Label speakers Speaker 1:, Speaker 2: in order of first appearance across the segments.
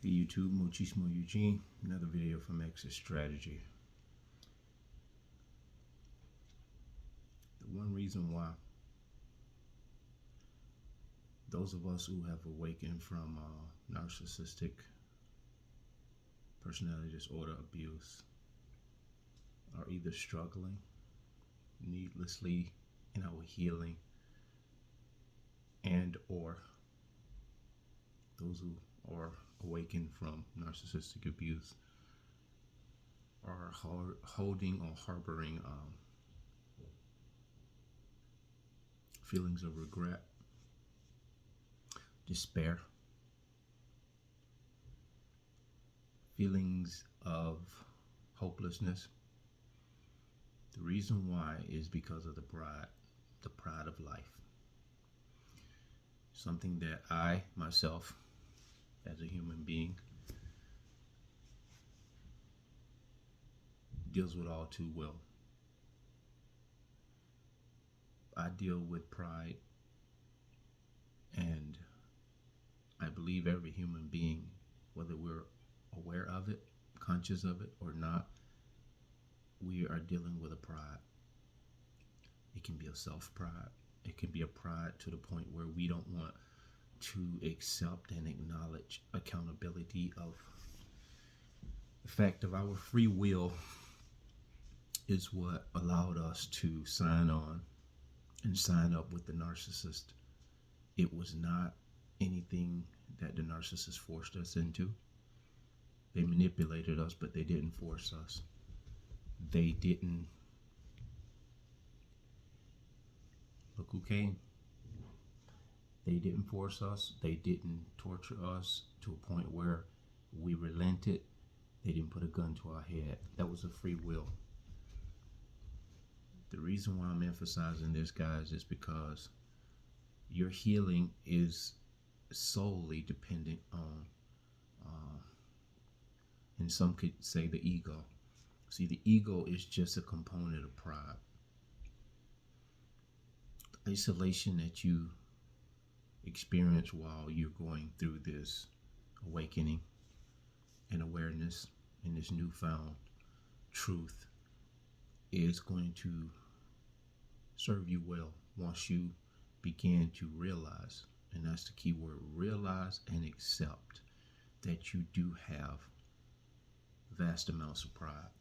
Speaker 1: Hey YouTube, Muchísimo Eugene, another video from Exit Strategy. The one reason why those of us who have awakened from narcissistic personality disorder abuse are either struggling needlessly in our healing and or those who are awakened from narcissistic abuse are holding or harboring feelings of regret, despair, feelings of hopelessness. The reason why is because of the pride of life. Something that I, myself, as a human being, deals with all too well. I deal with pride, and I believe every human being, whether we're aware of it, conscious of it, or not, we are dealing with a pride. It can be a self-pride. It can be a pride to the point where we don't want to accept and acknowledge accountability of the fact of our free will is what allowed us to sign on and sign up with the narcissist. It was not anything that the narcissist forced us into. They manipulated us, but they didn't force us. They didn't. Look who came. They didn't force us. They didn't torture us to a point where we relented. They didn't put a gun to our head. That was a free will. The reason why I'm emphasizing this, guys, is because your healing is solely dependent on, and some could say the ego. See, the ego is just a component of pride. The isolation that you experience while you're going through this awakening and awareness and this newfound truth is going to serve you well once you begin to realize, and that's the key word, realize and accept that you do have vast amounts of pride.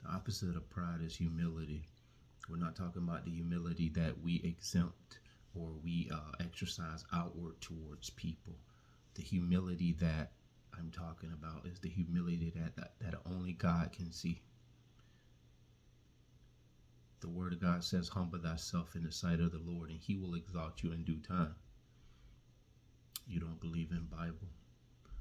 Speaker 1: The opposite of pride is humility. We're not talking about the humility that we exempt or we exercise outward towards people. The humility that I'm talking about is the humility that only God can see. The word of God says, humble thyself in the sight of the Lord, and he will exalt you in due time. You don't believe in Bible?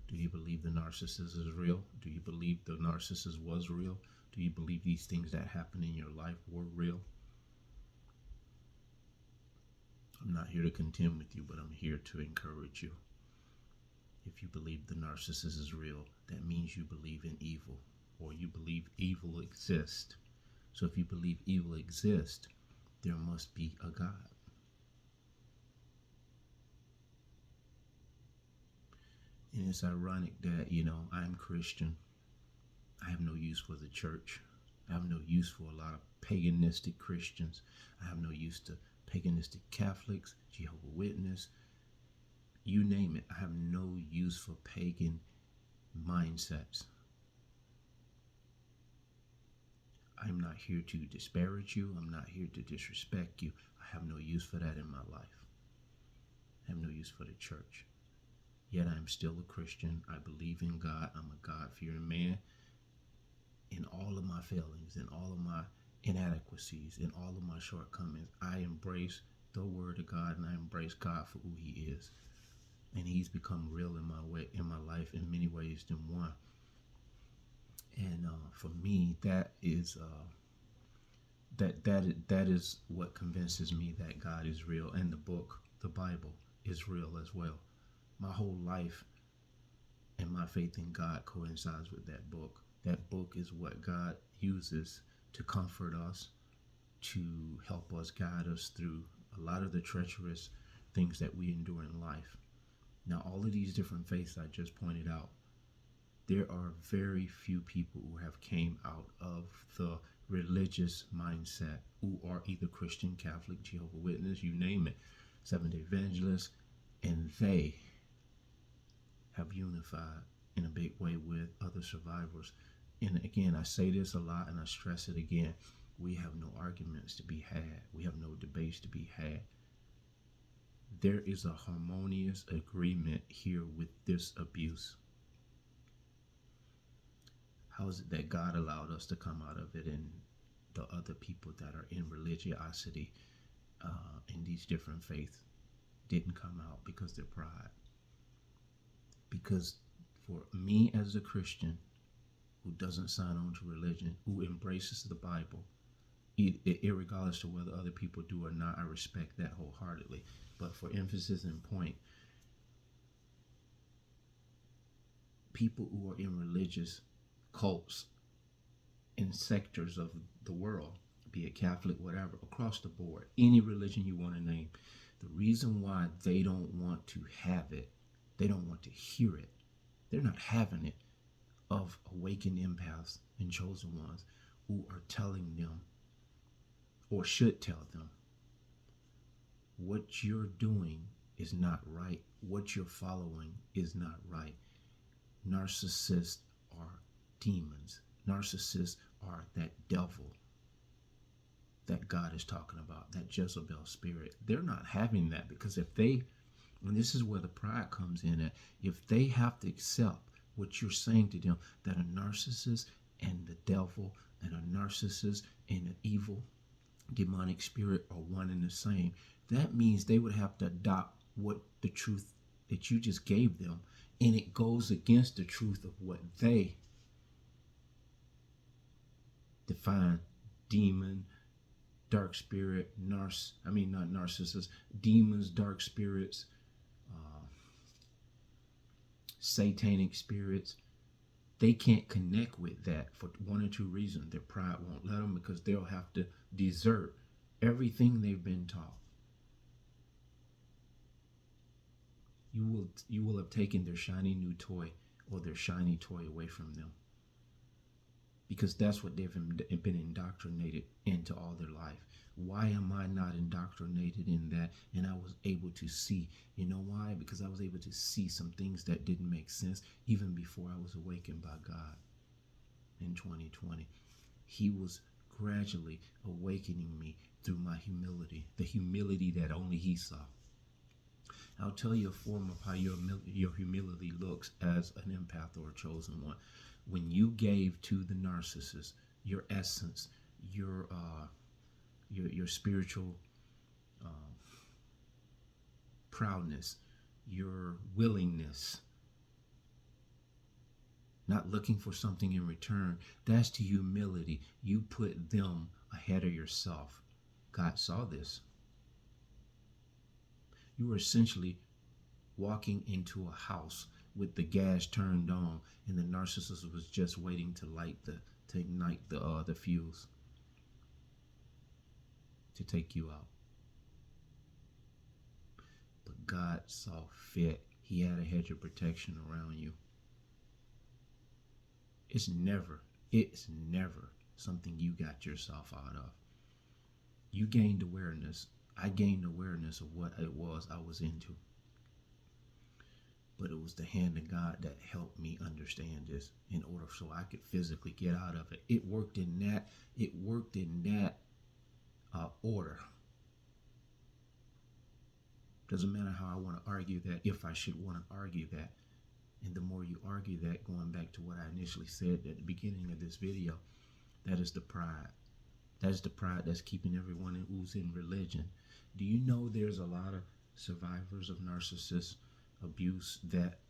Speaker 1: Do you believe the narcissist is real? Do you believe the narcissist was real? Do you believe these things that happened in your life were real? I'm not here to contend with you, but I'm here to encourage you. If you believe the narcissist is real, that means you believe in evil, or you believe evil exists. So if you believe evil exists, there must be a God. And it's ironic that, I'm Christian. I have no use for the church. I have no use for a lot of paganistic Christians. I have no use to paganistic Catholics, Jehovah's Witness, you name it. I have no use for pagan mindsets. I'm not here to disparage you. I'm not here to disrespect you. I have no use for that in my life. I have no use for the church. Yet I'm still a Christian. I believe in God. I'm a God-fearing man. In all of my failings, in all of my inadequacies, in all of my shortcomings, I embrace the word of God, and I embrace God for who he is. And he's become real in my life in many ways than one. And for me, that is that is what convinces me that God is real, and the Bible, is real as well. My whole life and my faith in God coincides with that book. That book is what God uses to comfort us, to help us, guide us through a lot of the treacherous things that we endure in life. Now, all of these different faiths I just pointed out, there are very few people who have came out of the religious mindset who are either Christian, Catholic, Jehovah's Witness, you name it, Seventh-day Evangelists, and they have unified in a big way with other survivors. And again, I say this a lot and I stress it again. We have no arguments to be had. We have no debates to be had. There is a harmonious agreement here with this abuse. How is it that God allowed us to come out of it and the other people that are in religiosity in these different faiths didn't come out? Because their pride. Because for me as a Christian who doesn't sign on to religion, who embraces the Bible, irregardless of whether other people do or not, I respect that wholeheartedly. But for emphasis and point, people who are in religious cults in sectors of the world, be it Catholic, whatever, across the board, any religion you want to name, the reason why they don't want to have it, they don't want to hear it, they're not having it, of awakened empaths and chosen ones who are telling them, or should tell them, what you're doing is not right. What you're following is not right. Narcissists are demons. Narcissists are that devil that God is talking about, that Jezebel spirit. They're not having that, because if they, and this is where the pride comes in at, if they have to accept what you're saying to them, that a narcissist and the devil and a narcissist and an evil demonic spirit are one and the same, that means they would have to adopt what the truth that you just gave them, and it goes against the truth of what they define demon, dark spirit, not narcissists, demons, dark spirits, satanic spirits. They can't connect with that for one or two reasons. Their pride won't let them, because they'll have to desert everything they've been taught. You will have taken their shiny new toy, or their shiny toy, away from them, because that's what they've been indoctrinated into all their life. Why am I not indoctrinated in that? And I was able to see. You know why? Because I was able to see some things that didn't make sense even before I was awakened by God in 2020. He was gradually awakening me through my humility, the humility that only He saw. I'll tell you a form of how your humility looks as an empath or a chosen one. When you gave to the narcissist your essence, your spiritual proudness, your willingness, not looking for something in return, that's the humility. You put them ahead of yourself. God saw this. You were essentially walking into a house with the gas turned on, and the narcissist was just waiting to ignite the fuse to take you out. But God saw fit. He had a hedge of protection around you. It's never something you got yourself out of. You gained awareness. I gained awareness of what it was I was into. But it was the hand of God that helped me understand this in order so I could physically get out of it. It worked in that order. Doesn't matter how I want to argue that, if I should want to argue that. And the more you argue that, going back to what I initially said at the beginning of this video, that is the pride. That is the pride that's keeping everyone who's in religion. Do you know there's a lot of survivors of narcissist abuse that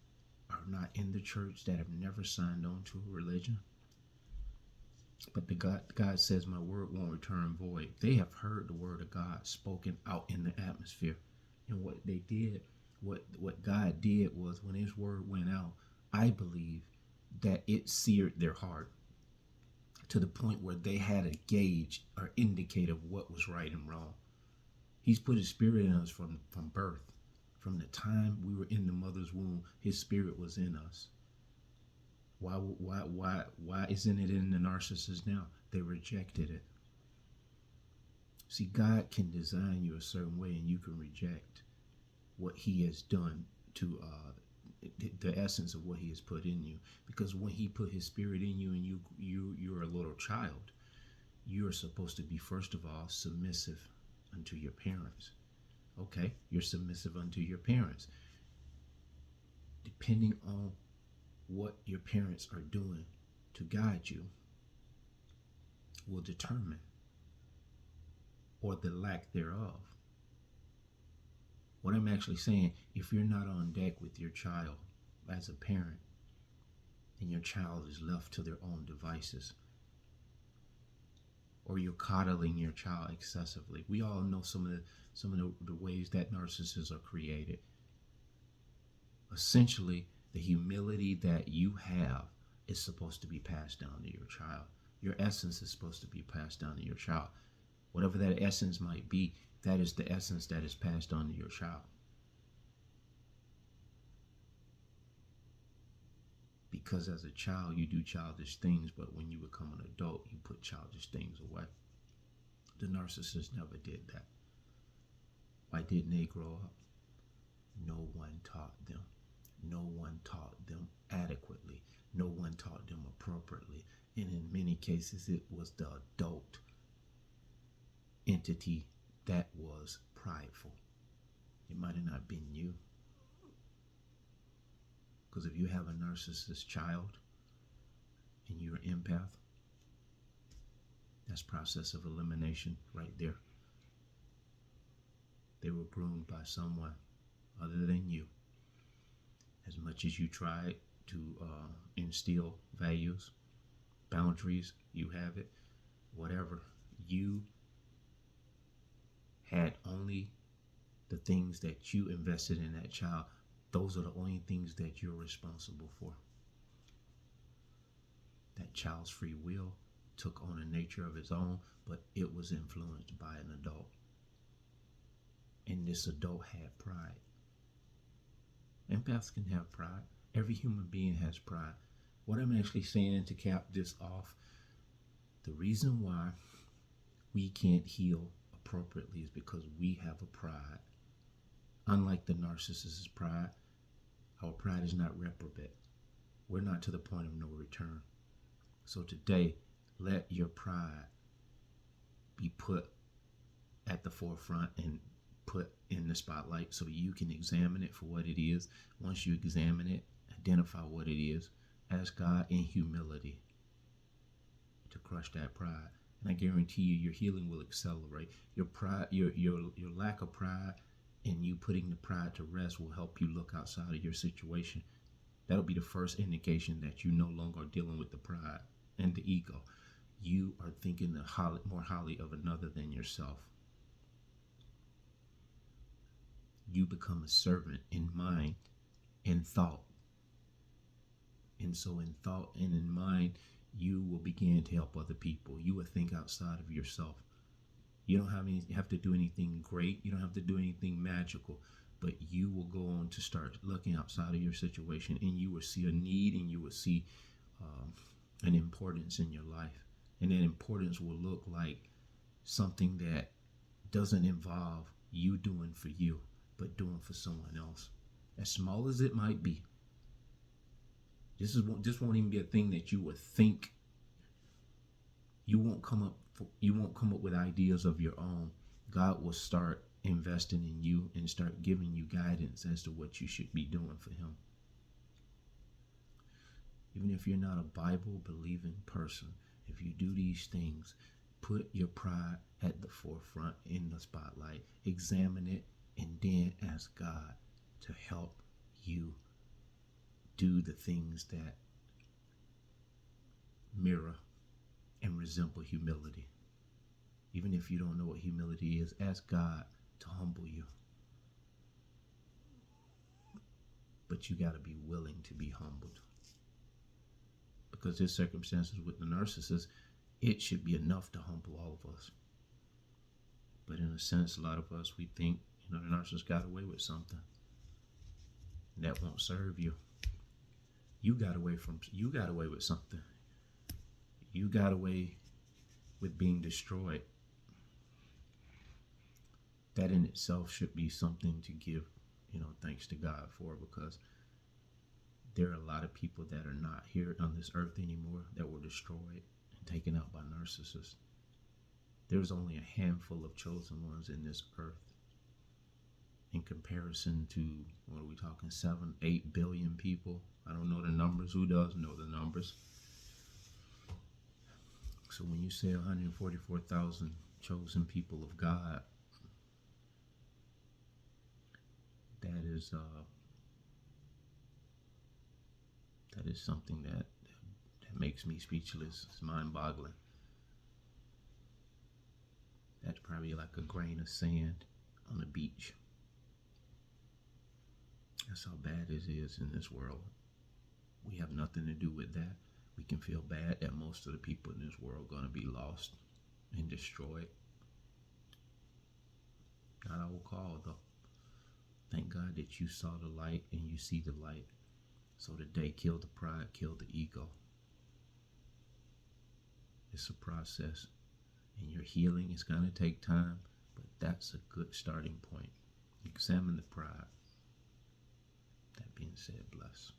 Speaker 1: are not in the church, that have never signed on to a religion? But God says, my word won't return void. They have heard the word of God spoken out in the atmosphere. And what they did, what God did was, when His word went out, I believe that it seared their heart to the point where they had a gauge or indicator of what was right and wrong. He's put His Spirit in us from birth, From the time we were in the mother's womb, his spirit was in us. Why isn't it in the narcissist now? They rejected it. See, God can design you a certain way, and you can reject what he has done to the essence of what he has put in you. Because when he put his spirit in you, and you're a little child, you are supposed to be, first of all, submissive unto your parents. Okay, you're submissive unto your parents. Depending on what your parents are doing to guide you will determine, or the lack thereof. What I'm actually saying, if you're not on deck with your child as a parent, and your child is left to their own devices, or you're coddling your child excessively. We all know some of the ways that narcissists are created. Essentially, the humility that you have is supposed to be passed down to your child. Your essence is supposed to be passed down to your child. Whatever that essence might be, that is the essence that is passed on to your child. Because as a child, you do childish things, but when you become an adult, you put childish things away. The narcissist never did that. Why didn't they grow up? No one taught them. No one taught them adequately. No one taught them appropriately. And in many cases, it was the adult entity that was prideful. It might have not been you. Because if you have a narcissist child and you're an empath, that's process of elimination right there. They were groomed by someone other than you. As much as you tried to instill values, boundaries, you have it, whatever. You had only the things that you invested in that child. Those are the only things that you're responsible for. That child's free will took on a nature of its own, but it was influenced by an adult. And this adult had pride. Empaths can have pride. Every human being has pride. What I'm actually saying, to cap this off, the reason why we can't heal appropriately is because we have a pride. Unlike the narcissist's pride, our pride is not reprobate. We're not to the point of no return. So today, let your pride be put at the forefront and put in the spotlight so you can examine it for what it is. Once you examine it, identify what it is. Ask God in humility to crush that pride. And I guarantee you, your healing will accelerate. Your pride, your lack of pride, and you putting the pride to rest will help you look outside of your situation. That'll be the first indication that you no longer are dealing with the pride and the ego. You are thinking more highly of another than yourself. You become a servant in mind and thought. And so in thought and in mind, you will begin to help other people. You will think outside of yourself. You don't have to do anything great. You don't have to do anything magical. But you will go on to start looking outside of your situation, and you will see a need, and you will see an importance in your life. And that importance will look like something that doesn't involve you doing for you, but doing for someone else. As small as it might be. This won't even be a thing that you would think. You won't come up with ideas of your own. God will start investing in you and start giving you guidance as to what you should be doing for him. Even if you're not a Bible believing person, if you do these things, put your pride at the forefront in the spotlight, examine it, and then ask God to help you do the things that mirror and resemble humility. Even if you don't know what humility is, ask God to humble you. But you got to be willing to be humbled. Because there's circumstances with the narcissist, it should be enough to humble all of us. But in a sense, a lot of us, we think, the narcissist got away with something. that won't serve you. You got away with something. You got away with being destroyed. That in itself should be something to give, thanks to God for, because there are a lot of people that are not here on this earth anymore that were destroyed and taken out by narcissists. There's only a handful of chosen ones in this earth in comparison to, what are we talking, 7-8 billion people? I don't know the numbers. Who does know the numbers? So when you say 144,000 chosen people of God, that is something that makes me speechless. It's mind-boggling. That's probably like a grain of sand on the beach. That's how bad it is in this world. We have nothing to do with that. We can feel bad that most of the people in this world are going to be lost and destroyed. Not our call, though. Thank God that you saw the light and you see the light. So today, kill the pride, kill the ego. It's a process, and your healing is going to take time, but that's a good starting point. Examine the pride. That being said, bless.